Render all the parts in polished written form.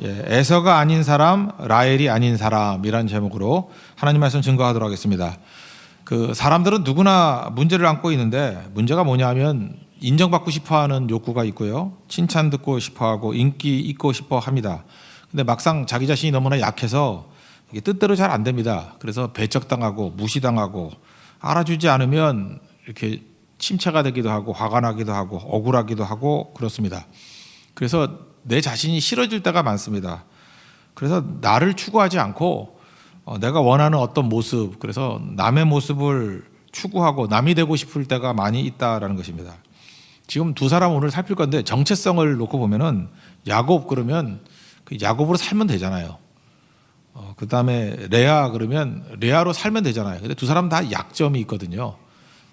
에서가 아닌 사람, 라헬이 아닌 사람이라는 제목으로 하나님 말씀 증거하도록 하겠습니다. 그 사람들은 누구나 문제를 안고 있는데 문제가 뭐냐면 인정받고 싶어하는 욕구가 있고요, 칭찬 듣고 싶어하고 인기 있고 싶어 합니다. 근데 막상 자기 자신이 너무나 약해서 이게 뜻대로 잘 안 됩니다. 그래서 배척당하고 무시당하고 알아주지 않으면 이렇게 침체가 되기도 하고 화가 나기도 하고 억울하기도 하고 그렇습니다. 그래서 내 자신이 싫어질 때가 많습니다. 그래서 나를 추구하지 않고 내가 원하는 어떤 모습, 그래서 남의 모습을 추구하고 남이 되고 싶을 때가 많이 있다라는 것입니다. 지금 두 사람 오늘 살필 건데 정체성을 놓고 보면은 야곱 그러면 그 야곱으로 살면 되잖아요. 그 다음에 레아 그러면 레아로 살면 되잖아요. 근데 두 사람 다 약점이 있거든요.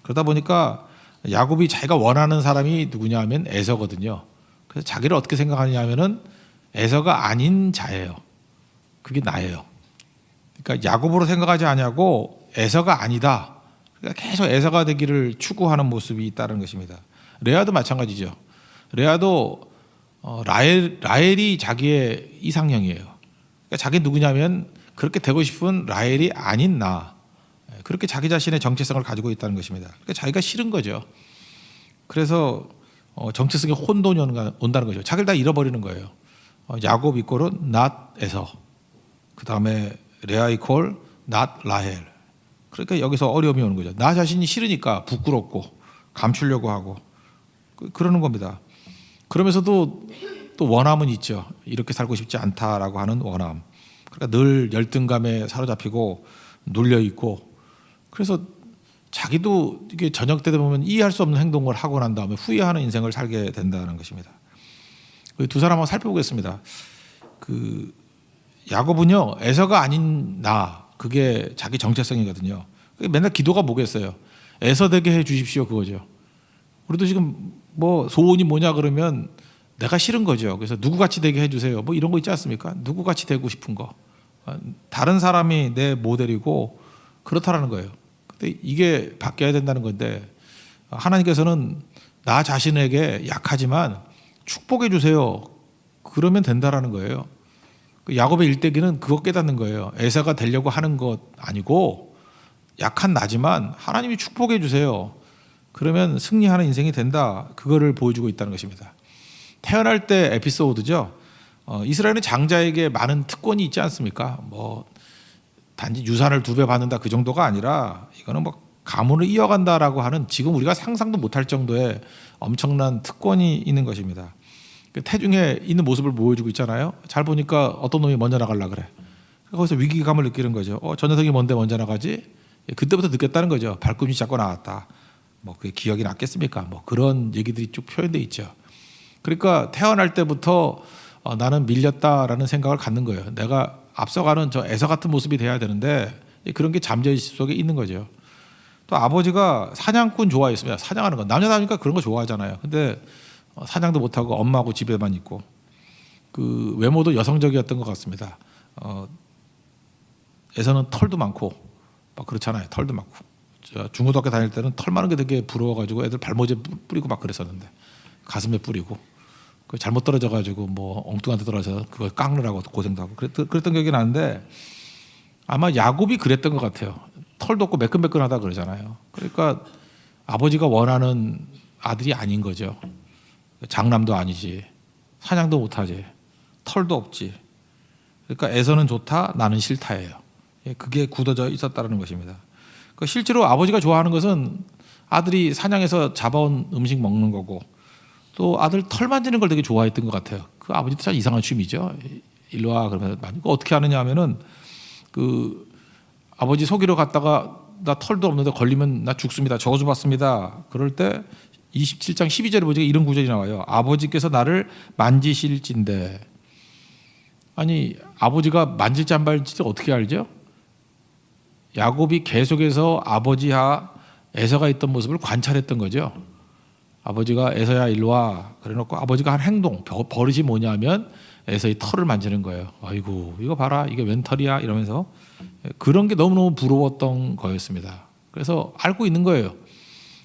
그러다 보니까 야곱이 자기가 원하는 사람이 누구냐 하면 에서거든요. 그래서 자기를 어떻게 생각하느냐 하면은 에서가 아닌 자예요. 그게 나예요. 그러니까 야곱으로 생각하지 않냐고 에서가 아니다. 그러니까 계속 에서가 되기를 추구하는 모습이 있다는 것입니다. 레아도 마찬가지죠. 레아도 라헬이 자기의 이상형이에요. 그러니까 자기 누구냐면 그렇게 되고 싶은 라헬이 아닌 나, 그렇게 자기 자신의 정체성을 가지고 있다는 것입니다. 그러니까 자기가 싫은 거죠. 그래서 정체성에 혼돈이 온다는 거죠. 자기를 다 잃어버리는 거예요. 야곱 이꼴은 not 에서, 그 다음에 레아 이꼴 not 라헬. 그러니까 여기서 어려움이 오는 거죠. 나 자신이 싫으니까 부끄럽고 감추려고 하고 그러는 겁니다. 그러면서도 또 원함은 있죠. 이렇게 살고 싶지 않다라고 하는 원함. 그러니까 늘 열등감에 사로잡히고 눌려 있고, 그래서 자기도 이게 저녁 때 보면 이해할 수 없는 행동을 하고 난 다음에 후회하는 인생을 살게 된다는 것입니다. 두 사람 한번 살펴보겠습니다. 그 야곱은요, 에서가 아닌 나, 그게 자기 정체성이거든요. 맨날 기도가 뭐겠어요? 에서 되게 해 주십시오, 그거죠. 우리도 지금 뭐 소원이 뭐냐 그러면 내가 싫은 거죠. 그래서 누구같이 되게 해주세요. 뭐 이런 거 있지 않습니까? 누구같이 되고 싶은 거. 다른 사람이 내 모델이고 그렇다라는 거예요. 근데 이게 바뀌어야 된다는 건데 하나님께서는 나 자신에게 약하지만 축복해 주세요. 그러면 된다라는 거예요. 야곱의 일대기는 그거 깨닫는 거예요. 에서가 되려고 하는 것 아니고 약한 나지만 하나님이 축복해 주세요. 그러면 승리하는 인생이 된다. 그거를 보여주고 있다는 것입니다. 태어날 때 에피소드죠. 이스라엘은 장자에게 많은 특권이 있지 않습니까? 뭐 단지 유산을 2배 받는다 그 정도가 아니라 이거는 뭐 가문을 이어간다라고 하는 지금 우리가 상상도 못할 정도의 엄청난 특권이 있는 것입니다. 태중에 있는 모습을 보여주고 있잖아요. 잘 보니까 어떤 놈이 먼저 나가려 그래. 거기서 위기감을 느끼는 거죠. 저 녀석이 뭔데 먼저 나가지? 그때부터 느꼈다는 거죠. 발꿈치 잡고 나왔다. 뭐 그게 기억이 났겠습니까? 뭐 그런 얘기들이 쭉 표현되어 있죠. 그러니까 태어날 때부터 나는 밀렸다라는 생각을 갖는 거예요. 내가 앞서가는 저 에서 같은 모습이 돼야 되는데 그런 게 잠재의식 속에 있는 거죠. 또 아버지가 사냥꾼 좋아했습니다. 사냥하는 거. 남자다니까 그런 거 좋아하잖아요. 근데 사냥도 못하고 엄마하고 집에만 있고 그 외모도 여성적이었던 것 같습니다. 에서는 털도 많고 막 그렇잖아요. 털도 많고. 중고등학교 다닐 때는 털 많은 게 되게 부러워가지고 애들 발모제 뿌리고 막 그랬었는데 가슴에 뿌리고 잘못 떨어져가지고 뭐 엉뚱한 데 떨어져서 그걸 깎느라고 고생도 하고 그랬던 기억이 나는데 아마 야곱이 그랬던 것 같아요. 털도 없고 매끈매끈하다 그러잖아요. 그러니까 아버지가 원하는 아들이 아닌 거죠. 장남도 아니지, 사냥도 못하지, 털도 없지. 그러니까 에서는 좋다, 나는 싫다예요. 그게 굳어져 있었다는 것입니다. 실제로 아버지가 좋아하는 것은 아들이 사냥해서 잡아온 음식 먹는 거고 또 아들 털 만지는 걸 되게 좋아했던 것 같아요. 그 아버지도 참 이상한 취미죠. 일로 와 그러면 어떻게 하느냐 하면은 그 아버지 속이러 갔다가 나 털도 없는데 걸리면 나 죽습니다. 적어줘봤습니다. 그럴 때 27장 12절에 보니까 이런 구절이 나와요. 아버지께서 나를 만지실진데. 아니 아버지가 만질지 안 만질지 어떻게 알죠? 야곱이 계속해서 아버지와 에서가 있던 모습을 관찰했던 거죠. 아버지가 에서야 일로 와 그래놓고 아버지가 한 행동 버릇이 뭐냐면 에서의 털을 만지는 거예요. 아이고 이거 봐라 이게 웬 털이야 이러면서 그런 게 너무너무 부러웠던 거였습니다. 그래서 알고 있는 거예요.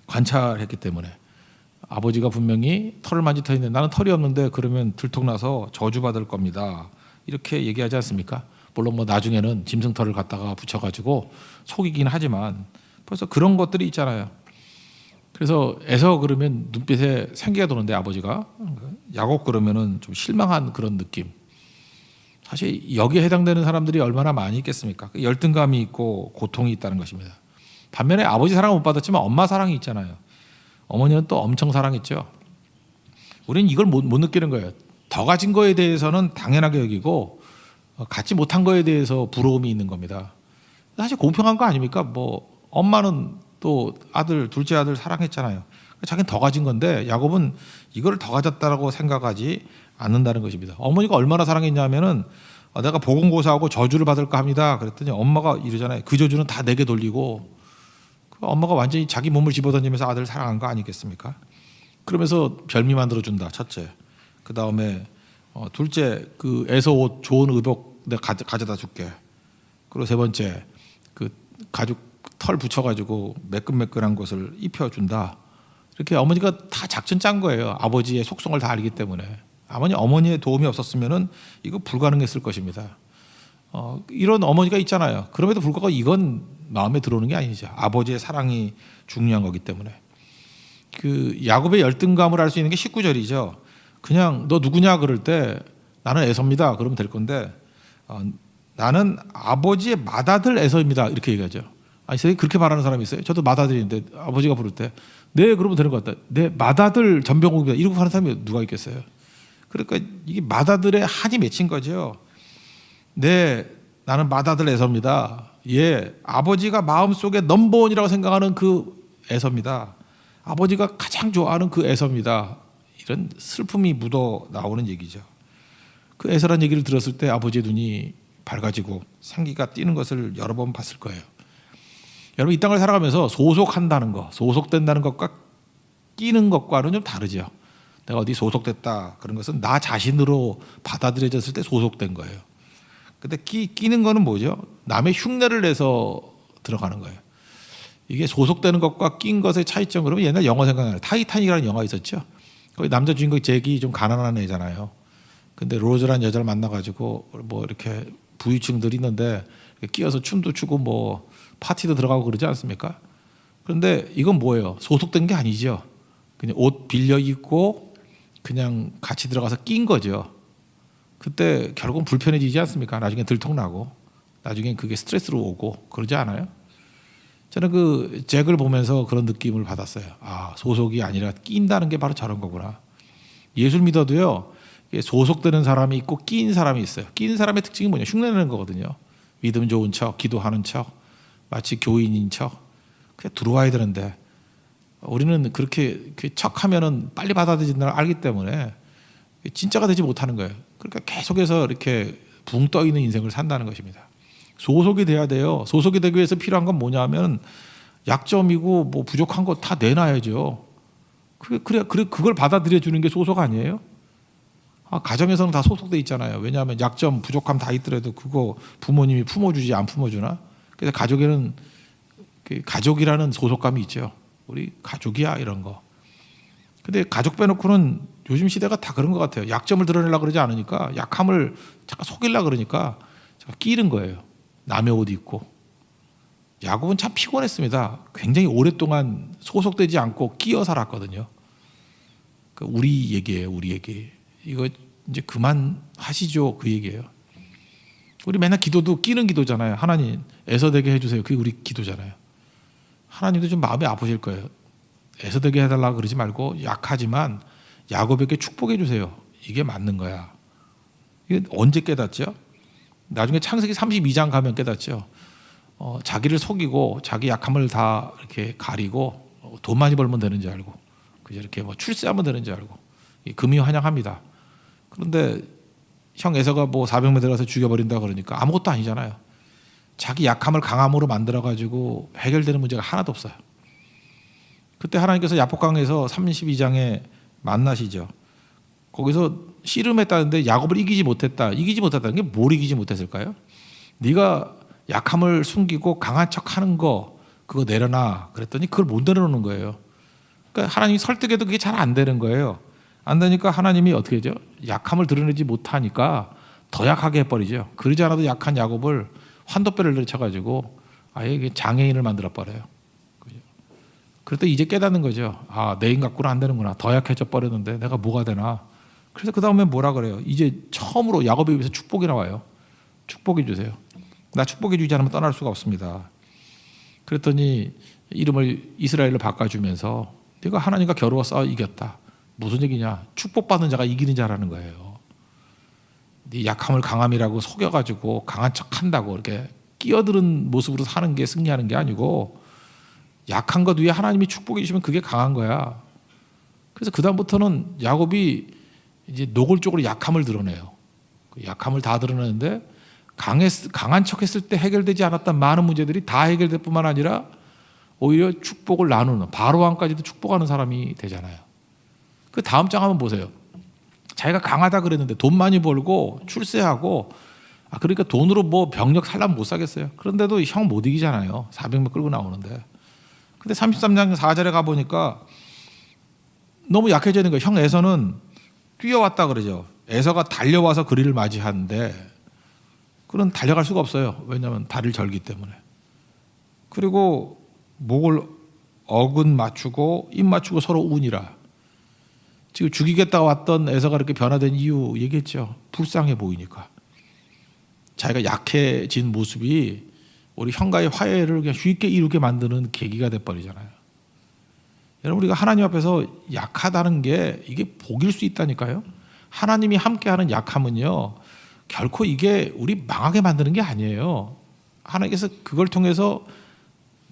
관찰했기 때문에. 아버지가 분명히 털을 만질 터인데 나는 털이 없는데 그러면 들통나서 저주받을 겁니다. 이렇게 얘기하지 않습니까? 물론 뭐 나중에는 짐승털을 갖다가 붙여가지고 속이긴 하지만 벌써 그런 것들이 있잖아요. 그래서 에서 그러면 눈빛에 생기가 도는데 아버지가 야곱 그러면은 좀 실망한 그런 느낌. 사실 여기에 해당되는 사람들이 얼마나 많이 있겠습니까? 열등감이 있고 고통이 있다는 것입니다. 반면에 아버지 사랑을 못 받았지만 엄마 사랑이 있잖아요. 어머니는 또 엄청 사랑했죠. 우리는 이걸 못 느끼는 거예요. 더 가진 거에 대해서는 당연하게 여기고 갖지 못한 거에 대해서 부러움이 있는 겁니다. 사실 공평한 거 아닙니까? 뭐 엄마는 또 아들, 둘째 아들 사랑했잖아요. 자기는 더 가진 건데 야곱은 이걸 더 가졌다라고 생각하지 않는다는 것입니다. 어머니가 얼마나 사랑했냐면은 내가 보금고사하고 저주를 받을까 합니다. 그랬더니 엄마가 이러잖아요. 그 저주는 다 내게 돌리고 엄마가 완전히 자기 몸을 집어던지면서 아들을 사랑한 거 아니겠습니까? 그러면서 별미 만들어준다. 첫째. 그 다음에 둘째 그 에서 옷 좋은 의복 내가 가져다 줄게. 그리고 세 번째 그 가죽 털 붙여가지고 매끈매끈한 것을 입혀준다. 이렇게 어머니가 다 작전 짠 거예요. 아버지의 속성을 다 알기 때문에. 어머니의 도움이 없었으면은 이거 불가능했을 것입니다. 이런 어머니가 있잖아요. 그럼에도 불구하고 이건 마음에 들어오는 게 아니죠. 아버지의 사랑이 중요한 거기 때문에. 그 야곱의 열등감을 알 수 있는 게 19절이죠. 그냥 너 누구냐 그럴 때 나는 에서입니다. 그러면 될 건데 나는 아버지의 맏아들 에서입니다. 이렇게 얘기하죠. 아니 그렇게 말하는 사람이 있어요? 저도 맏아들인데 아버지가 부를 때 네 그러면 되는 것 같다. 내 맏아들 전병욱입니다. 이러고 하는 사람이 누가 있겠어요? 그러니까 이게 맏아들의 한이 맺힌 거죠. 네, 나는 맏아들 에서입니다. 예, 아버지가 마음속에 넘버원이라고 생각하는 그 에서입니다. 아버지가 가장 좋아하는 그 에서입니다. 이런 슬픔이 묻어 나오는 얘기죠. 그 에서란 얘기를 들었을 때 아버지의 눈이 밝아지고 생기가 뛰는 것을 여러 번 봤을 거예요. 여러분 이 땅을 살아가면서 소속한다는 것, 소속된다는 것과 끼는 것과는 좀 다르죠. 내가 어디 소속됐다 그런 것은 나 자신으로 받아들여졌을 때 소속된 거예요. 근데 끼는 거는 뭐죠? 남의 흉내를 내서 들어가는 거예요. 이게 소속되는 것과 낀 것의 차이점. 그러면 옛날 영화 생각나요. 타이타닉이라는 영화 있었죠. 거기 남자 주인공 잭이 좀 가난한 애잖아요. 근데 로즈라는 여자를 만나가지고 뭐 이렇게 부유층들이 있는데 끼어서 춤도 추고 뭐 파티도 들어가고 그러지 않습니까? 그런데 이건 뭐예요? 소속된 게 아니죠. 그냥 옷 빌려 입고 그냥 같이 들어가서 낀 거죠. 그때 결국은 불편해지지 않습니까? 나중에 들통나고 나중에 그게 스트레스로 오고 그러지 않아요? 저는 그 잭을 보면서 그런 느낌을 받았어요. 아, 소속이 아니라 낀다는 게 바로 저런 거구나. 예술 믿어도요. 소속되는 사람이 있고 낀 사람이 있어요. 낀 사람의 특징이 뭐냐? 흉내내는 거거든요. 믿음 좋은 척, 기도하는 척, 마치 교인인 척. 그냥 들어와야 되는데 우리는 그렇게 척하면은 빨리 받아들인다는 걸 알기 때문에 진짜가 되지 못하는 거예요. 그러니까 계속해서 이렇게 붕 떠 있는 인생을 산다는 것입니다. 소속이 돼야 돼요. 소속이 되기 위해서 필요한 건 뭐냐면 약점이고 뭐 부족한 거 다 내놔야죠. 그걸 받아들여 주는 게 소속 아니에요? 가정에서는 다 소속돼 있잖아요. 왜냐하면 약점, 부족함 다 있더라도 그거 부모님이 품어주지 안 품어주나? 그래서 가족에는 가족이라는 소속감이 있죠. 우리 가족이야 이런 거. 근데 가족 빼놓고는 요즘 시대가 다 그런 것 같아요. 약점을 드러내려고 그러지 않으니까 약함을 잠깐 속이려고 그러니까 끼는 거예요. 남의 옷 입고. 야곱은 참 피곤했습니다. 굉장히 오랫동안 소속되지 않고 끼어 살았거든요. 우리 얘기예요. 우리 얘기. 이거 이제 그만 하시죠. 그 얘기예요. 우리 맨날 기도도 끼는 기도잖아요. 하나님 애서되게 해주세요. 그게 우리 기도잖아요. 하나님도 좀 마음이 아프실 거예요. 애서되게 해달라고 그러지 말고 약하지만 야곱에게 축복해 주세요. 이게 맞는 거야. 이게 언제 깨닫죠? 나중에 창세기 32장 가면 깨닫죠. 자기를 속이고 자기 약함을 다 이렇게 가리고 돈 많이 벌면 되는 줄 알고 그저 이렇게 뭐 출세하면 되는 줄 알고 금이 환영합니다. 그런데 형 에서가 뭐 400명 들어가서 죽여버린다 그러니까 아무것도 아니잖아요. 자기 약함을 강함으로 만들어가지고 해결되는 문제가 하나도 없어요. 그때 하나님께서 야복강에서 32장에 만나시죠. 거기서 씨름했다는데 야곱을 이기지 못했다. 이기지 못했다는 게 뭘 이기지 못했을까요? 네가 약함을 숨기고 강한 척하는 거 그거 내려놔. 그랬더니 그걸 못 내려놓는 거예요. 그러니까 하나님이 설득해도 그게 잘 안 되는 거예요. 안 되니까 하나님이 어떻게 하죠? 약함을 드러내지 못하니까 더 약하게 해버리죠. 그러지 않아도 약한 야곱을 환도뼈를 내려쳐가지고 아예 장애인을 만들어 버려요. 그래도 이제 깨닫는 거죠. 아, 내 인 갖고는 안 되는구나. 더 약해져 버렸는데 내가 뭐가 되나. 그래서 그 다음에 뭐라 그래요. 이제 처음으로 야곱에 비해서 축복이 나와요. 축복해 주세요. 나 축복해 주지 않으면 떠날 수가 없습니다. 그랬더니 이름을 이스라엘로 바꿔주면서 네가 하나님과 겨루어서 이겼다. 무슨 얘기냐. 축복받는 자가 이기는 자라는 거예요. 네 약함을 강함이라고 속여가지고 강한 척한다고 이렇게 끼어드는 모습으로 사는 게 승리하는 게 아니고 약한 것 위에 하나님이 축복해 주시면 그게 강한 거야. 그래서 그 다음부터는 야곱이 이제 노골적으로 약함을 드러내요. 그 약함을 다 드러내는데 강한 척했을 때 해결되지 않았던 많은 문제들이 다 해결될 뿐만 아니라 오히려 축복을 나누는 바로 왕까지도 축복하는 사람이 되잖아요. 그 다음 장 한번 보세요. 자기가 강하다 그랬는데 돈 많이 벌고 출세하고 그러니까 돈으로 뭐 병력 살려면 못 사겠어요. 그런데도 형 못 이기잖아요. 400명 끌고 나오는데. 근데 33장 4절에 가보니까 너무 약해져 있는 거예요. 형 에서는 뛰어왔다 그러죠. 에서가 달려와서 그리를 맞이하는데 그는 달려갈 수가 없어요. 왜냐하면 다리를 절기 때문에. 그리고 목을 어근 맞추고 입 맞추고 서로 운이라. 지금 죽이겠다고 왔던 에서가 이렇게 변화된 이유 얘기했죠. 불쌍해 보이니까. 자기가 약해진 모습이 우리 형과의 화해를 그냥 쉽게 이루게 만드는 계기가 돼버리잖아요. 여러분 우리가 하나님 앞에서 약하다는 게 이게 복일 수 있다니까요. 하나님이 함께하는 약함은요. 결코 이게 우리 망하게 만드는 게 아니에요. 하나님께서 그걸 통해서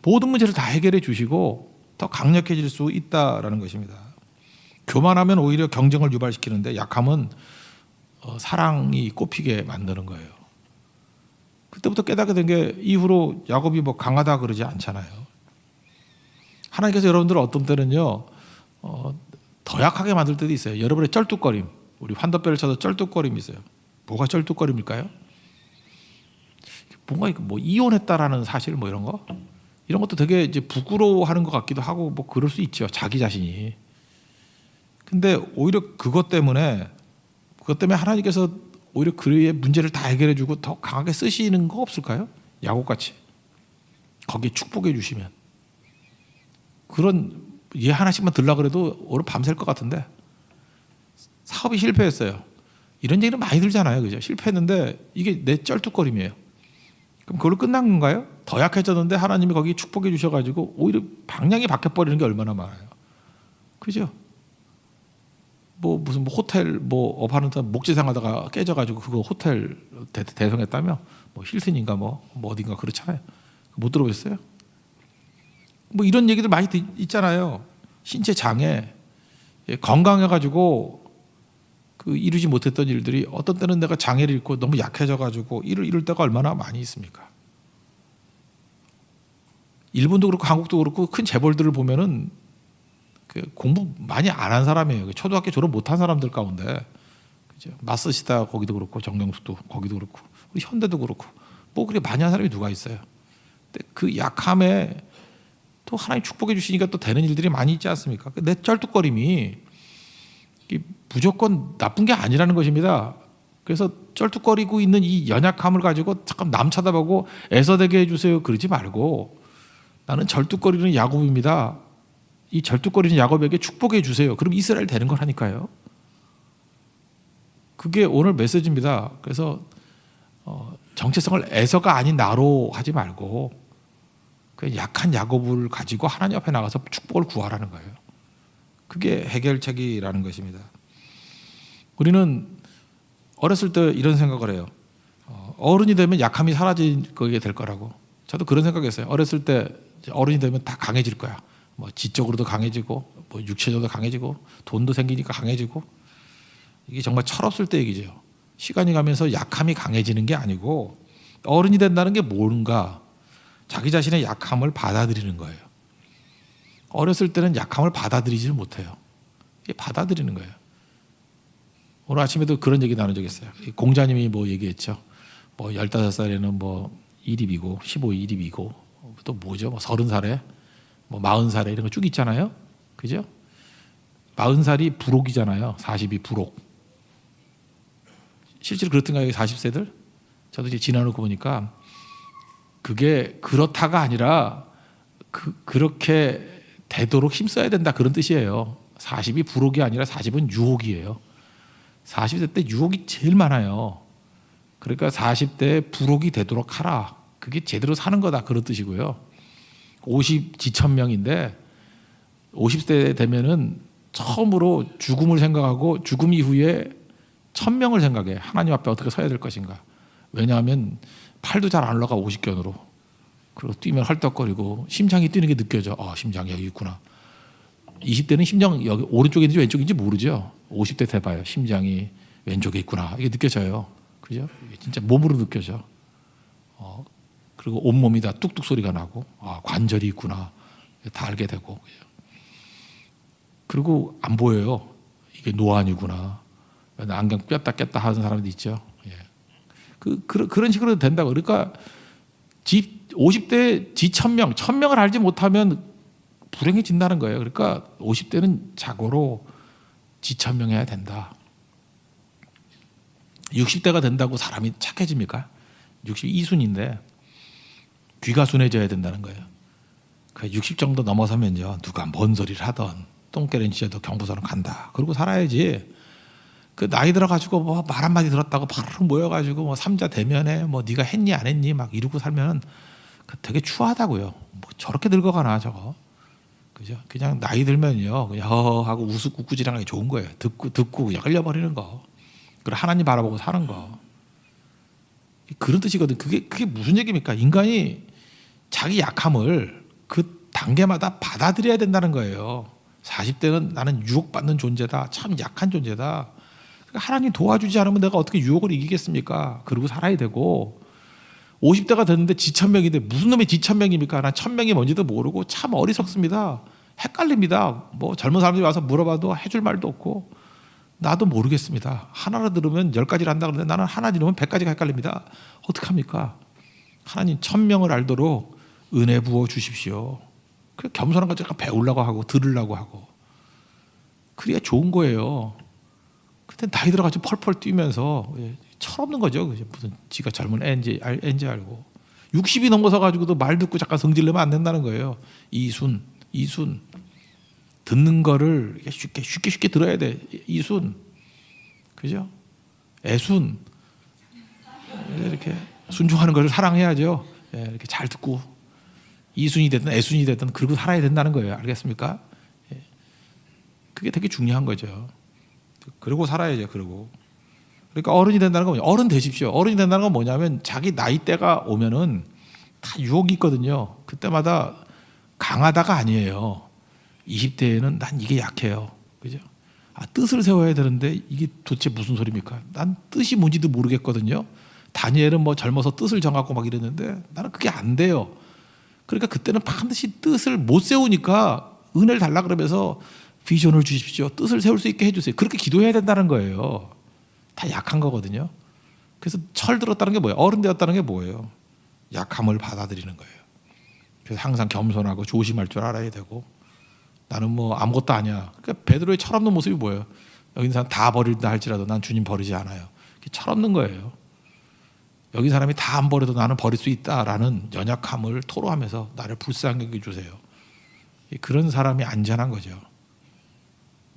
모든 문제를 다 해결해 주시고 더 강력해질 수 있다라는 것입니다. 교만하면 오히려 경쟁을 유발시키는데 약함은 사랑이 꼽히게 만드는 거예요. 그때부터 깨닫게 된 게 이후로 야곱이 뭐 강하다 그러지 않잖아요. 하나님께서 여러분들을 어떤 때는요 더 약하게 만들 때도 있어요. 여러분의 쩔뚝거림, 우리 환도뼈를 쳐서 쩔뚝거림이 있어요. 뭐가 쩔뚝거림일까요? 뭔가 뭐 이혼했다라는 사실 뭐 이런 거, 이런 것도 되게 이제 부끄러워하는 것 같기도 하고 뭐 그럴 수 있죠. 자기 자신이. 근데 오히려 그것 때문에 하나님께서 오히려 그의 문제를 다 해결해주고 더 강하게 쓰시는 거 없을까요? 야곱같이 거기에 축복해 주시면 그런 예 하나씩만 들라 그래도 오늘 밤샐 것 같은데 사업이 실패했어요. 이런 얘기는 많이 들잖아요, 그죠? 실패했는데 이게 내 쩔뚝거림이에요. 그럼 그걸로 끝난 건가요? 더 약해졌는데 하나님이 거기 축복해 주셔가지고 오히려 방향이 바뀌어 버리는 게 얼마나 많아요, 그죠? 뭐 무슨 뭐 호텔 뭐 업하는데 목재상하다가 깨져가지고 그거 호텔 대성했다며 뭐 힐튼인가 뭐 어딘가 그렇잖아요. 못 들어보셨어요? 뭐 이런 얘기들 많이 있잖아요. 신체 장애, 건강해가지고 그 이루지 못했던 일들이 어떤 때는 내가 장애를 입고 너무 약해져가지고 이룰 때가 얼마나 많이 있습니까? 일본도 그렇고 한국도 그렇고 큰 재벌들을 보면은 그 공부 많이 안 한 사람이에요. 초등학교 졸업 못한 사람들 가운데, 그죠? 마쓰시다 거기도 그렇고 정경숙도 거기도 그렇고 우리 현대도 그렇고 뭐 그렇게 많이 한 사람이 누가 있어요? 근데 그 약함에 또 하나님 축복해 주시니까 또 되는 일들이 많이 있지 않습니까? 내 쩔뚝거림이 무조건 나쁜 게 아니라는 것입니다. 그래서 쩔뚝거리고 있는 이 연약함을 가지고 잠깐 남 쳐다보고 애써되게 해주세요 그러지 말고 나는 절뚝거리는 야곱입니다. 이 절뚝거리는 야곱에게 축복해 주세요. 그럼 이스라엘 되는 거라니까요. 그게 오늘 메시지입니다. 그래서 정체성을 에서가 아닌 나로 하지 말고 그 약한 야곱을 가지고 하나님 앞에 나가서 축복을 구하라는 거예요. 그게 해결책이라는 것입니다. 우리는 어렸을 때 이런 생각을 해요. 어른이 되면 약함이 사라지게 될 거라고. 저도 그런 생각했어요. 어렸을 때 어른이 되면 다 강해질 거야. 뭐 지적으로도 강해지고 뭐 육체적으로도 강해지고 돈도 생기니까 강해지고. 이게 정말 철없을 때 얘기죠. 시간이 가면서 약함이 강해지는 게 아니고 어른이 된다는 게 뭔가 자기 자신의 약함을 받아들이는 거예요. 어렸을 때는 약함을 받아들이지를 못해요. 이게 받아들이는 거예요. 오늘 아침에도 그런 얘기 나눈 적이 있어요. 공자님이 뭐 얘기했죠. 뭐 15살에는 뭐 1입이고 15에 1입이고 또 뭐죠? 뭐 30살에 뭐 40살에 이런 거 쭉 있잖아요. 그죠? 40살이 불옥이잖아요. 40이 불옥. 실제로 그렇던가요? 40세들? 저도 이제 지나놓고 보니까 그게 그렇다가 아니라 그렇게 되도록 힘써야 된다 그런 뜻이에요. 40이 불혹이 아니라 40은 유혹이에요. 40대 때 유혹이 제일 많아요. 그러니까 40대에 불혹이 되도록 하라. 그게 제대로 사는 거다 그런 뜻이고요. 50 지천명인데 50대 되면은 처음으로 죽음을 생각하고 죽음 이후에 천명을 생각해. 하나님 앞에 어떻게 서야 될 것인가. 왜냐하면 팔도 잘 안 올라가 50견으로. 그리고 뛰면 헐떡거리고 심장이 뛰는 게 느껴져. 심장이 여기 있구나. 20대는 심장 여기 오른쪽인지 왼쪽인지 모르죠. 50대 때 봐요. 심장이 왼쪽에 있구나. 이게 느껴져요. 그죠? 진짜 몸으로 느껴져. 그리고 온몸이 다 뚝뚝 소리가 나고 관절이 있구나. 다 알게 되고. 그죠? 그리고 안 보여요. 이게 노안이구나. 안경 꼈다 꼈다 하는 사람도 있죠. 예. 그런 식으로 된다고. 그러니까 50대 지천명, 천명을 알지 못하면 불행해진다는 거예요. 그러니까 50대는 자고로 지천명해야 된다. 60대가 된다고 사람이 착해집니까? 62순인데 귀가 순해져야 된다는 거예요. 60 정도 넘어서면요. 누가 뭔 소리를 하던 똥개는 지어도 경부선은 간다. 그러고 살아야지. 그 나이 들어가지고 뭐 말 한마디 들었다고 바로 모여가지고 뭐 삼자 대면에 뭐 네가 했니 안 했니 막 이러고 살면 되게 추하다고요. 뭐 저렇게 늙어가나 저거. 그죠? 그냥 나이 들면요. 그냥 허허하고 우스꾸꾸질하는 게 좋은 거예요. 듣고 그냥 흘려버리는 거. 그리고 하나님 바라보고 사는 거. 그런 뜻이거든. 그게 무슨 얘기입니까? 인간이 자기 약함을 그 단계마다 받아들여야 된다는 거예요. 40대는 나는 유혹받는 존재다. 참 약한 존재다. 그러니까 하나님 도와주지 않으면 내가 어떻게 유혹을 이기겠습니까? 그러고 살아야 되고 50대가 됐는데 지천명인데 무슨 놈의 지천명입니까? 난 천명이 뭔지도 모르고 참 어리석습니다. 헷갈립니다. 뭐 젊은 사람들이 와서 물어봐도 해줄 말도 없고 나도 모르겠습니다. 하나를 들으면 10가지를 한다 그러는데 나는 하나 들으면 100가지가 헷갈립니다. 어떡합니까? 하나님 천명을 알도록 은혜 부어 주십시오. 그 겸손한 것 제가 배우려고 하고 들으려고 하고 그래야 좋은 거예요. 그때 나이 들어가지고 펄펄 뛰면서 철없는 거죠. 무슨 지가 젊은 애인지 알고 60이 넘어서 가지고도 말 듣고 잠깐 성질내면 안 된다는 거예요. 이순 듣는 거를 쉽게 들어야 돼. 이순 그죠? 애순 이렇게 순종하는 것을 사랑해야죠. 이렇게 잘 듣고 이순이 됐든 애순이 됐든 그러고 살아야 된다는 거예요. 알겠습니까? 그게 되게 중요한 거죠. 그러고 살아야죠. 그러니까 어른이 된다는 건 어른 되십시오. 어른이 된다는 건 뭐냐면 자기 나이대가 오면은 다 유혹이 있거든요. 그때마다 강하다가 아니에요. 20대에는 난 이게 약해요. 그죠? 뜻을 세워야 되는데 이게 도대체 무슨 소리입니까? 난 뜻이 뭔지도 모르겠거든요. 다니엘은 뭐 젊어서 뜻을 정하고 막 이랬는데 나는 그게 안 돼요. 그러니까 그때는 반드시 뜻을 못 세우니까 은혜를 달라 그러면서 비전을 주십시오. 뜻을 세울 수 있게 해주세요. 그렇게 기도해야 된다는 거예요. 다 약한 거거든요. 그래서 철 들었다는 게 뭐예요? 어른 되었다는 게 뭐예요? 약함을 받아들이는 거예요. 그래서 항상 겸손하고 조심할 줄 알아야 되고 나는 뭐 아무것도 아니야. 그러니까 베드로의 철없는 모습이 뭐예요? 여기 있는 사람 다 버린다 할지라도 난 주님 버리지 않아요. 철없는 거예요. 여기 사람이 다 안 버려도 나는 버릴 수 있다라는 연약함을 토로하면서 나를 불쌍히 여겨주세요. 그런 사람이 안전한 거죠.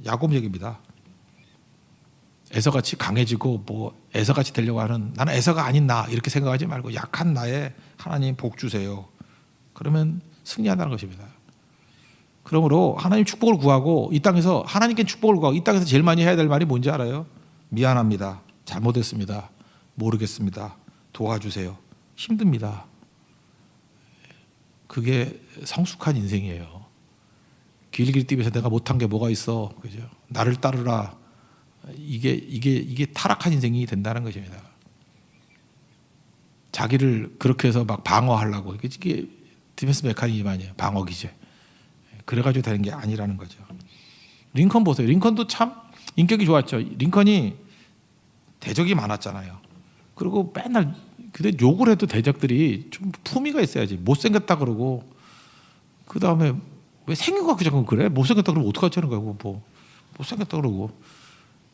야곱 얘기입니다. 에서같이 강해지고 뭐 에서같이 되려고 하는 나는 에서가 아닌 나 이렇게 생각하지 말고 약한 나에 하나님 복 주세요. 그러면 승리한다는 것입니다. 그러므로 하나님 축복을 구하고 이 땅에서 하나님께 축복을 구하고 이 땅에서 제일 많이 해야 될 말이 뭔지 알아요? 미안합니다. 잘못했습니다. 모르겠습니다. 도와주세요. 힘듭니다. 그게 성숙한 인생이에요. 길길 뛰면서 내가 못한 게 뭐가 있어, 그죠? 나를 따르라. 이게 타락한 인생이 된다는 것입니다. 자기를 그렇게 해서 막 방어하려고 이게 디펜스 메커니즘 아니에요. 방어 기제. 그래가지고 되는 게 아니라는 거죠. 링컨 보세요. 링컨도 참 인격이 좋았죠. 링컨이 대적이 많았잖아요. 그리고 맨날 근데 욕을 해도 대적들이 좀 품위가 있어야지. 못생겼다 그러고 그 다음에 왜 생긴 거 갖고 자꾸 그래? 못생겼다 그러면 어떡하자는 거야. 뭐 못생겼다 그러고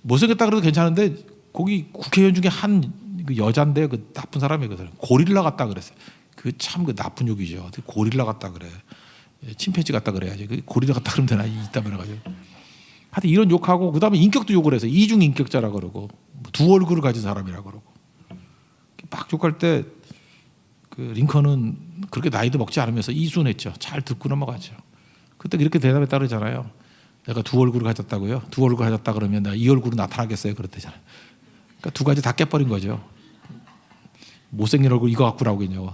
못생겼다 그래도 괜찮은데 거기 국회의원 중에 한 그 여잔데 그 나쁜 사람이거든. 고릴라 같다 그랬어요. 그 참 그 나쁜 욕이죠. 고릴라 같다 그래. 침팬지 같다 그래야지. 그 고릴라 같다 그러면 되나 이따 말해가지고. 하여튼 이런 욕하고 그다음에 인격도 욕을 해서 이중 인격자라 그러고 두 얼굴을 가진 사람이라 그러고 막 욕할 때 그 링컨은 그렇게 나이도 먹지 않으면서 이순했죠. 잘 듣고 넘어가죠. 그때 이렇게 대답에 따르잖아요. 내가 두 얼굴을 가졌다고요. 두 얼굴 가졌다 그러면 내가 이 얼굴로 나타나겠어요. 그랬대잖아요. 그러니까 두 가지 다 깨버린 거죠. 못생긴 얼굴 이거 갖고 나오겠냐고.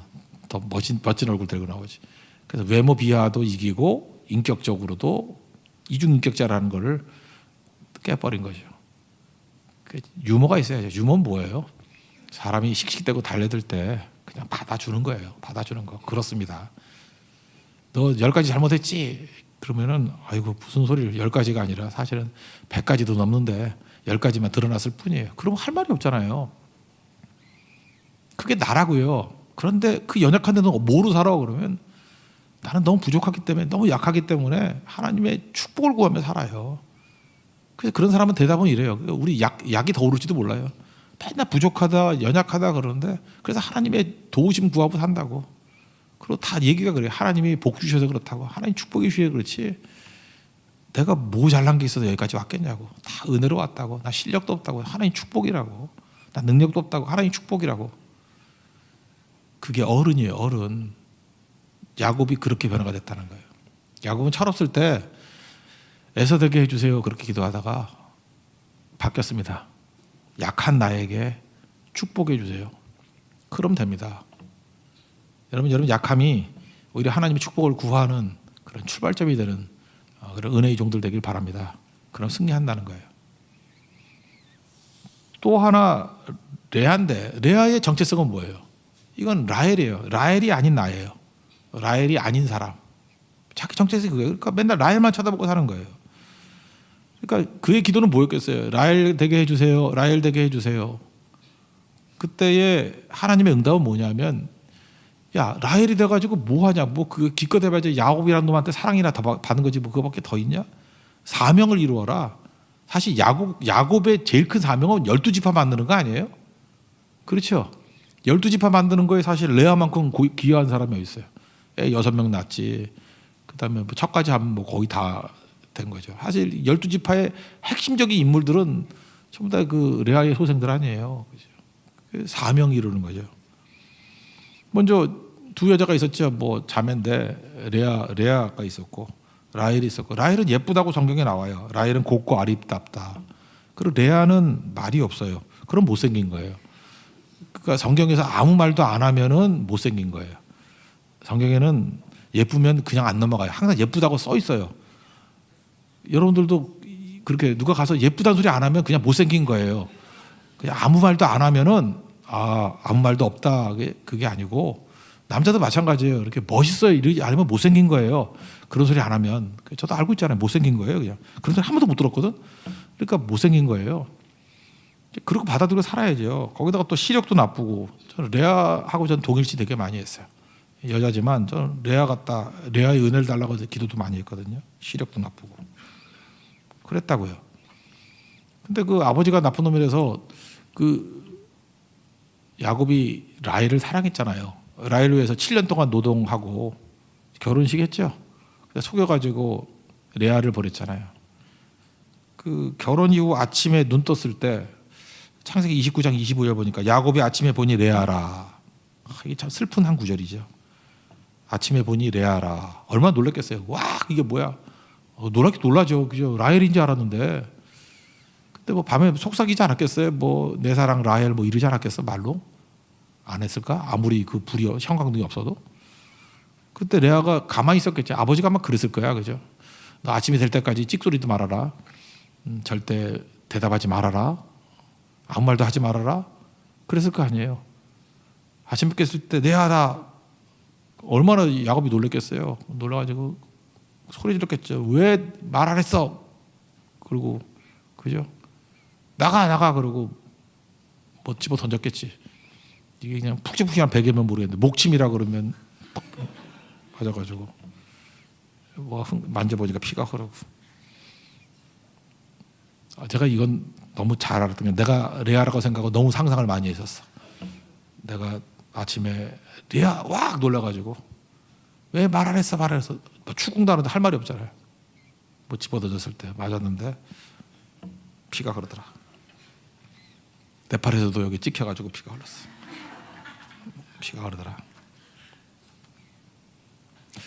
더 멋진 얼굴 들고 나오지. 그래서 외모 비하도 이기고 인격적으로도 이중인격자라는 거를 깨버린 거죠. 유머가 있어야죠. 유머는 뭐예요? 사람이 씩씩대고 달래들 때 그냥 받아주는 거예요. 받아주는 거. 그렇습니다. 너 10가지 잘못했지? 그러면은 아이고 무슨 소리를 10가지가 아니라 사실은 100가지도 넘는데 10가지만 드러났을 뿐이에요. 그럼 할 말이 없잖아요. 그게 나라고요. 그런데 그 연약한데 너 뭐로 살아? 그러면 나는 너무 부족하기 때문에 너무 약하기 때문에 하나님의 축복을 구하며 살아요. 그래서 그런 사람은 대답은 이래요. 우리 약이 더 오를지도 몰라요. 맨날 부족하다 연약하다 그러는데 그래서 하나님의 도우심 구하고 산다고. 그리고 다 얘기가 그래요. 하나님이 복 주셔서 그렇다고. 하나님 축복이 주셔서 그렇지. 내가 뭐 잘난 게 있어서 여기까지 왔겠냐고. 다 은혜로 왔다고. 나 실력도 없다고. 하나님 축복이라고. 나 능력도 없다고. 하나님 축복이라고. 그게 어른이에요. 어른. 야곱이 그렇게 변화가 됐다는 거예요. 야곱은 철없을 때 애서되게 해주세요 그렇게 기도하다가 바뀌었습니다. 약한 나에게 축복해 주세요. 그럼 됩니다. 여러분 약함이 오히려 하나님의 축복을 구하는 그런 출발점이 되는 그런 은혜의 종들 되길 바랍니다. 그럼 승리한다는 거예요. 또 하나 레아인데 레아의 정체성은 뭐예요? 이건 라헬이에요. 라헬이 아닌 나예요. 라헬이 아닌 사람. 자기 정체성이 그거예요. 그러니까 맨날 라헬만 쳐다보고 사는 거예요. 그러니까 그의 기도는 뭐였겠어요? 라헬 되게 해주세요. 라헬 되게 해주세요. 그때의 하나님의 응답은 뭐냐면 야 라헬이 돼가지고 뭐하냐 뭐 그 기껏 해봐야지 야곱이라는 놈한테 사랑이나 더 받는 거지 뭐 그거밖에 더 있냐? 사명을 이루어라. 사실 야곱의 제일 큰 사명은 12지파 만드는 거 아니에요? 그렇죠? 12지파 만드는 거에 사실 레아만큼 귀한 사람이 어디 있어요? 애 6명 낳지. 그다음에 뭐 척까지 하면 뭐 거의 다 된 거죠. 사실 12지파의 핵심적인 인물들은 전부 다 그 레아의 소생들 아니에요. 그죠? 사명이 이루는 거죠. 먼저 두 여자가 있었죠. 뭐 자매인데 레아가 있었고 라헬이 있었고 라헬은 예쁘다고 성경에 나와요. 라헬은 곱고 아름답다. 그리고 레아는 말이 없어요. 그럼 못생긴 거예요. 그러니까 성경에서 아무 말도 안 하면은 못생긴 거예요. 성경에는 예쁘면 그냥 안 넘어가요. 항상 예쁘다고 써 있어요. 여러분들도 그렇게 누가 가서 예쁘다는 소리 안 하면 그냥 못생긴 거예요. 그냥 아무 말도 안 하면은 아무 말도 없다. 그게 아니고 남자도 마찬가지예요. 이렇게 멋있어요. 이러지 않으면 못생긴 거예요. 그런 소리 안 하면 저도 알고 있잖아요. 못생긴 거예요. 그냥 그런 소리 한 번도 못 들었거든. 그러니까 못생긴 거예요. 그렇게 받아들이고 살아야죠. 거기다가 또 시력도 나쁘고 저는 레아하고 저는 동일시 되게 많이 했어요. 여자지만 저는 레아의 은혜를 달라고 해서 기도도 많이 했거든요. 시력도 나쁘고 그랬다고요. 근데 그 아버지가 나쁜 놈이라서 그 야곱이 라헬을 사랑했잖아요. 라헬을 위해서 7년 동안 노동하고 결혼식 했죠. 속여가지고 레아를 버렸잖아요. 그 결혼 이후 아침에 눈 떴을 때 창세기 29장 25절 보니까 야곱이 아침에 보니 레아라. 이게 참 슬픈 한 구절이죠. 아침에 보니 레아라. 얼마나 놀랐겠어요. 와 이게 뭐야. 놀라죠. 그죠? 라헬인 줄 알았는데 그때 뭐 밤에 속삭이지 않았겠어요. 뭐 내 사랑 라헬 뭐 이러지 않았겠어 말로 안 했을까? 아무리 그 불이 형광등이 없어도 그때 레아가 가만히 있었겠지. 아버지가 아마 그랬을 거야, 그죠? 너 아침이 될 때까지 찍소리도 말아라. 절대 대답하지 말아라. 아무 말도 하지 말아라. 그랬을 거 아니에요. 아침 깼을 때 레아다. 얼마나 야곱이 놀랬겠어요. 놀라가지고 소리 지르겠죠. 왜 말 안 했어? 그리고 그죠? 나가 그러고 뭐 집어 던졌겠지. 이게 그냥 푹직푹직한 베개면 모르겠는데 목침이라 그러면 맞아가지고 뭐 만져보니까 피가 흐르고 제가 이건 너무 잘 알았던 게 내가 레아라고 생각하고 너무 상상을 많이 했었어. 내가 아침에 레아 왁 놀라가지고 왜 말 안 했어 말 안 했어. 뭐 추궁도 하는데 할 말이 없잖아요. 뭐 집어던졌을 때 맞았는데 피가 흐르더라. 내 팔에서도 여기 찍혀가지고 피가 흘렀어. 피가 흐르더라.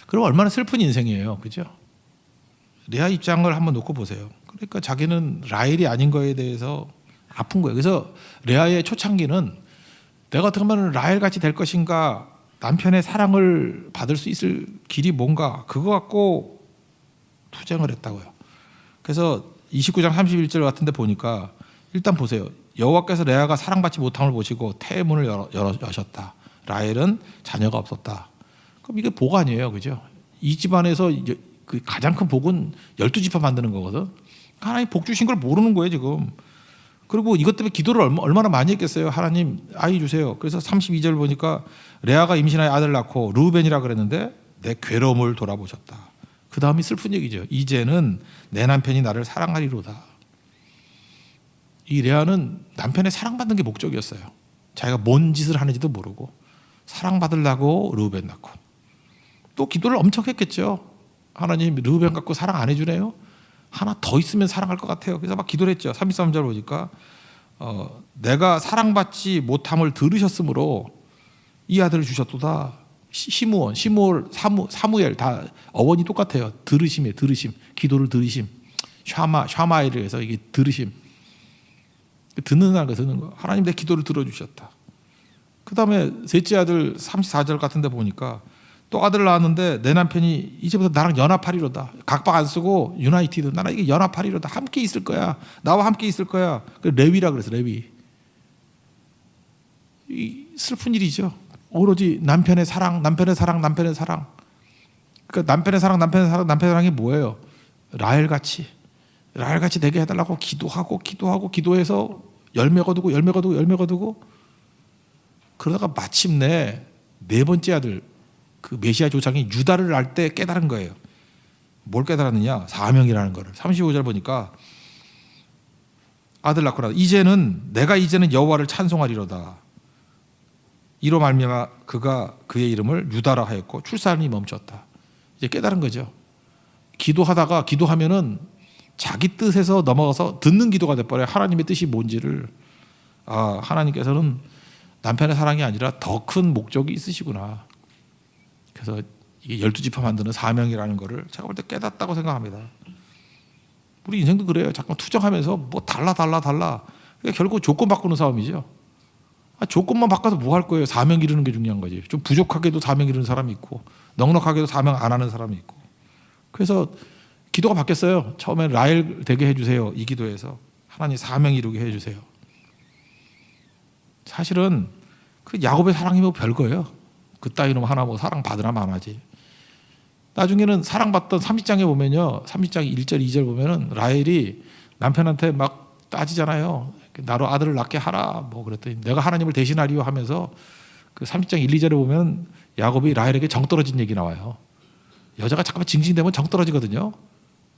그럼 얼마나 슬픈 인생이에요, 그죠? 레아 입장을 한번 놓고 보세요. 그러니까 자기는 라헬이 아닌 거에 대해서 아픈 거예요. 그래서 레아의 초창기는 내가 어떻게 하면 라헬 같이 될 것인가, 남편의 사랑을 받을 수 있을 길이 뭔가, 그거 갖고 투쟁을 했다고요. 그래서 29장 31절 같은 데 보니까 일단 보세요. 여호와께서 레아가 사랑받지 못함을 보시고 태문을 여셨다. 라헬은 자녀가 없었다. 그럼 이게 복 아니에요, 그죠? 이 집안에서 그 가장 큰 복은 12지파 만드는 거거든. 하나님 복 주신 걸 모르는 거예요, 지금. 그리고 이것 때문에 기도를 얼마나 많이 했겠어요. 하나님 아이 주세요. 그래서 32절 보니까 레아가 임신하여 아들 낳고 르우벤이라 그랬는데 내 괴로움을 돌아보셨다. 그 다음이 슬픈 얘기죠. 이제는 내 남편이 나를 사랑하리로다. 이 레아는 남편의 사랑받는 게 목적이었어요. 자기가 뭔 짓을 하는지도 모르고 사랑받으려고 르우벤 낳고 또 기도를 엄청 했겠죠. 하나님 르우벤 갖고 사랑 안 해주네요. 하나 더 있으면 사랑할 것 같아요. 그래서 막 기도를 했죠. 33절 보니까 내가 사랑받지 못함을 들으셨으므로 이 아들을 주셨도다. 시므온, 시므올, 사무엘 다 어원이 똑같아요. 들으심이에요. 들으심, 기도를 들으심. 샤마이를 해서 이게 들으심. 듣는다는 거, 듣는 거. 하나님 내 기도를 들어주셨다. 그 다음에 셋째 아들 34절 같은 데 보니까 또 아들을 낳았는데 내 남편이 이제부터 나랑 연합하리로다. 각박 안 쓰고 유나이티드. 나랑 이게 연합하리로다. 함께 있을 거야. 나와 함께 있을 거야. 레위라 그래서 레위. 이 슬픈 일이죠. 오로지 남편의 사랑, 남편의 사랑, 남편의 사랑. 그러니까 남편의 사랑, 남편의 사랑, 남편의 사랑이 뭐예요? 라헬같이 되게 해달라고 기도하고 기도해서 열매 거두고 그러다가 마침내 네 번째 아들 그 메시아 조상이 유다를 낳을 때 깨달은 거예요. 뭘 깨달았느냐? 사명이라는 거를. 35절 보니까 아들 낳고 나서 내가 이제는 여호와를 찬송하리로다. 이로 말미암아 그가 그의 이름을 유다라 하였고 출산이 멈췄다. 이제 깨달은 거죠. 기도하면은 자기 뜻에서 넘어가서 듣는 기도가 돼버려요. 하나님의 뜻이 뭔지를. 하나님께서는 남편의 사랑이 아니라 더 큰 목적이 있으시구나. 그래서 이게 12지파 만드는 사명이라는 거를 제가 볼 때 깨닫다고 생각합니다. 우리 인생도 그래요. 자꾸 투정하면서 뭐 달라. 그러니까 결국 조건 바꾸는 싸움이죠. 조건만 바꿔서 뭐 할 거예요. 사명 이루는 게 중요한 거지. 좀 부족하게도 사명 이루는 사람이 있고 넉넉하게도 사명 안 하는 사람이 있고. 그래서 기도가 바뀌었어요. 처음에 라헬 되게 해주세요. 이 기도에서 하나님 사명 이루게 해주세요. 사실은 그 야곱의 사랑이 뭐 별거예요. 그따위로 하나 뭐 사랑 받으나 마나지. 나중에는 사랑받던 30장에 보면요. 30장 1절 2절 보면은 라헬이 남편한테 막 따지잖아요. 나로 아들을 낳게 하라 뭐 그랬더니 내가 하나님을 대신하리요 하면서 그 30장 1, 2절에 보면 야곱이 라헬에게 정 떨어진 얘기 나와요. 여자가 잠깐만 징징대면 정 떨어지거든요.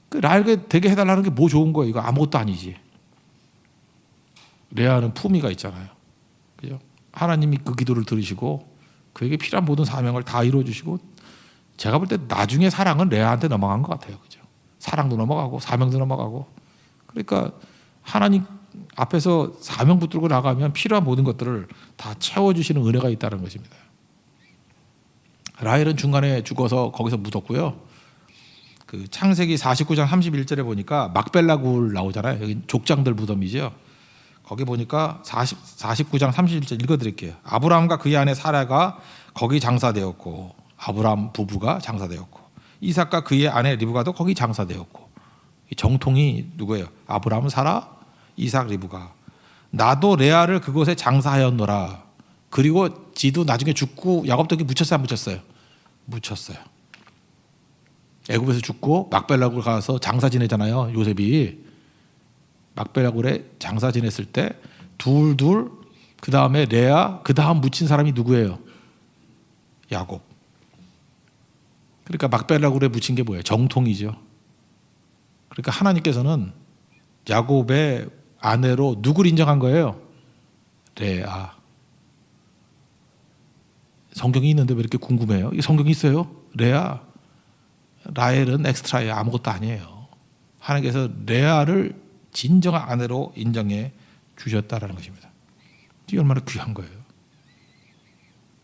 그 라헬에게 되게 해달라는 게 뭐 좋은 거예요. 이거 아무것도 아니지. 레아는 품위가 있잖아요. 그죠? 하나님이 그 기도를 들으시고 그에게 필요한 모든 사명을 다 이루어주시고 제가 볼 때 나중에 사랑은 레아한테 넘어간 것 같아요. 그죠? 사랑도 넘어가고 사명도 넘어가고 그러니까 하나님 앞에서 사명 붙들고 나가면 필요한 모든 것들을 다 채워주시는 은혜가 있다는 것입니다. 라헬은 중간에 죽어서 거기서 묻었고요. 그 창세기 49장 31절에 보니까 막벨라 굴 나오잖아요. 여기 족장들 무덤이죠. 거기 보니까 49장 31절 읽어드릴게요. 아브라함과 그의 아내 사라가 거기 장사되었고 아브라함 부부가 장사되었고 이삭과 그의 아내 리브가도 거기 장사되었고 이 정통이 누구예요? 아브라함 사라 이삭 리브가 나도 레아를 그곳에 장사하였노라. 그리고 지도 나중에 죽고 야곱도 여기 묻혔어요 안 묻혔어요? 묻혔어요. 애굽에서 죽고 막벨라굴 가서 장사 지내잖아요. 요셉이 막벨라굴에 장사 지냈을 때 둘 그 다음에 레아 그 다음 묻힌 사람이 누구예요? 야곱. 그러니까 막벨라굴에 묻힌 게 뭐예요? 정통이죠. 그러니까 하나님께서는 야곱의 아내로 누굴 인정한 거예요? 레아. 성경이 있는데 왜 이렇게 궁금해요? 이 성경이 있어요? 레아. 라헬은 엑스트라예요. 아무것도 아니에요. 하나님께서 레아를 진정한 아내로 인정해 주셨다라는 것입니다. 이게 얼마나 귀한 거예요.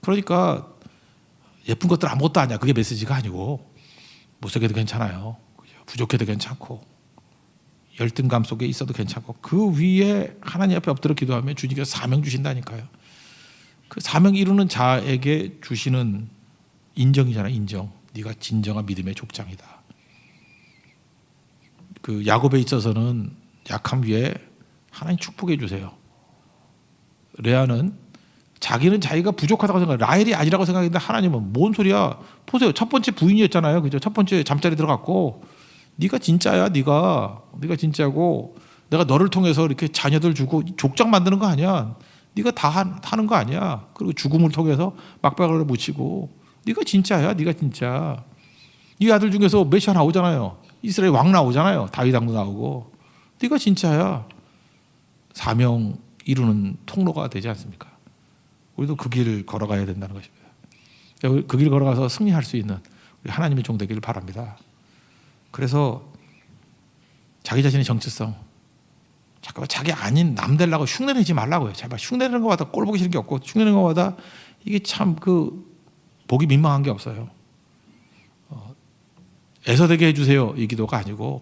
그러니까 예쁜 것들 아무것도 아니야. 그게 메시지가 아니고 못생겨도 괜찮아요. 부족해도 괜찮고 열등감 속에 있어도 괜찮고 그 위에 하나님 앞에 엎드려 기도하면 주님께서 사명 주신다니까요. 그 사명 이루는 자에게 주시는 인정이잖아요. 인정. 네가 진정한 믿음의 족장이다. 그 야곱에 있어서는 약함 위에 하나님 축복해 주세요. 레아는 자기는 자기가 부족하다고 생각해. 라헬이 아니라고 생각했는데 하나님은 뭔 소리야. 보세요. 첫 번째 부인이었잖아요. 그죠? 첫 번째 잠자리 들어갔고 네가 진짜야. 네가 진짜고 내가 너를 통해서 이렇게 자녀들 주고 족장 만드는 거 아니야. 네가 다 하는 거 아니야. 그리고 죽음을 통해서 막박을 묻히고 네가 진짜야. 네가 진짜. 네 아들 중에서 메시아 나오잖아요. 이스라엘 왕 나오잖아요. 다윗 왕도 나오고. 네가 진짜야. 사명 이루는 통로가 되지 않습니까? 우리도 그 길을 걸어가야 된다는 것입니다. 그 길 걸어가서 승리할 수 있는 우리 하나님의 종 되기를 바랍니다. 그래서 자기 자신의 정체성, 잠깐만 자기 아닌 남 되려고 흉내내지 말라고요. 제발 흉내내는 것마다 꼴 보기 싫은 게 없고 흉내내는 것마다 이게 참 그 보기 민망한 게 없어요. 애서되게 해주세요 이 기도가 아니고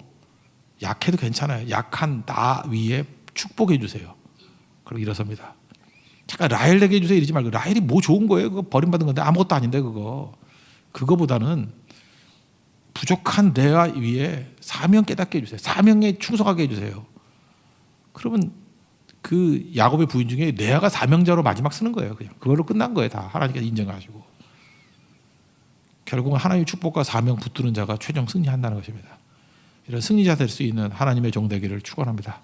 약해도 괜찮아요. 약한 나 위에 축복해 주세요. 그리고 일어섭니다. 잠깐 라헬 되게 해주세요 이러지 말고 라헬이 뭐 좋은 거예요? 그거 버림받은 건데 아무것도 아닌데 그거보다는 부족한 레아 위에 사명 깨닫게 해주세요. 사명에 충성하게 해주세요. 그러면 그 야곱의 부인 중에 레아가 사명자로 마지막 쓰는 거예요. 그냥 그걸로 끝난 거예요. 다 하나님께서 인정하시고 결국은 하나님의 축복과 사명 붙드는 자가 최종 승리한다는 것입니다. 이런 승리자 될 수 있는 하나님의 종 되기를 축원합니다.